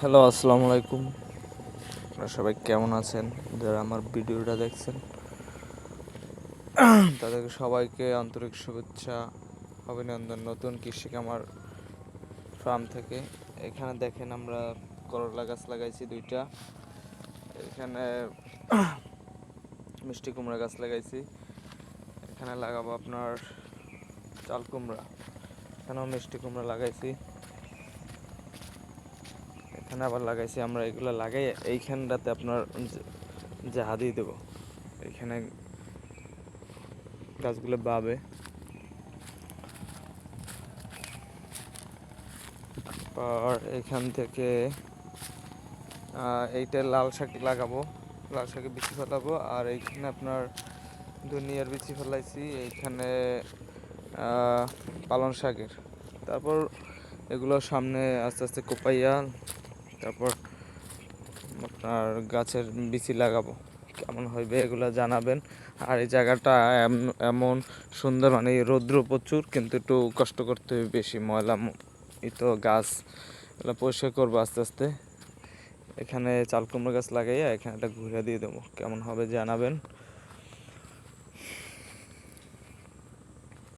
Hello, আসসালামু আলাইকুম। আপনারা সবাই কেমন আছেন? যারা আমার ভিডিওটা দেখছেন তাদেরকে সবাইকে আন্তরিক শুভেচ্ছা, অভিনন্দন নতুন কৃষি খামার ফার্ম থেকে। এখানে দেখেন আমরা করলা গাছ লাগাইছি দুইটা, এখানে মিষ্টি কুমড়া গাছ লাগাইছি, এখানে লাগাবো আপনার চাল কুমড়া, এখানেও মিষ্টি কুমড়া লাগাইছি, এখানে আবার লাগাইছি আমরা এগুলো লাগাই এইখানটাতে আপনার জাহা দিয়ে দেবো। এখানে গাছগুলো বাবে, আর এখান থেকে এইটা লাল শাক লাগাবো, লাল শাকে বিচি ফেলাবো। আর এইখানে আপনার ধনিয়ার বিচি ফেলাইছি, এইখানে পালং শাকের। তারপর এগুলো সামনে আস্তে আস্তে কোপাইয়া তারপর আপনার গাছের বিচি লাগাবো। কেমন হইবে এগুলো জানাবেন। আর এই জায়গাটা এমন সুন্দর, মানে রৌদ্র প্রচুর, কিন্তু একটু কষ্ট করতে হবে বেশি, ময়লা তো গাছ এগুলো পরিষ্কার করবো আস্তে আস্তে। এখানে চাল কুমড়ো গাছ লাগাইয়া এখানে একটা ঘুরে দিয়ে দেবো, কেমন হবে জানাবেন।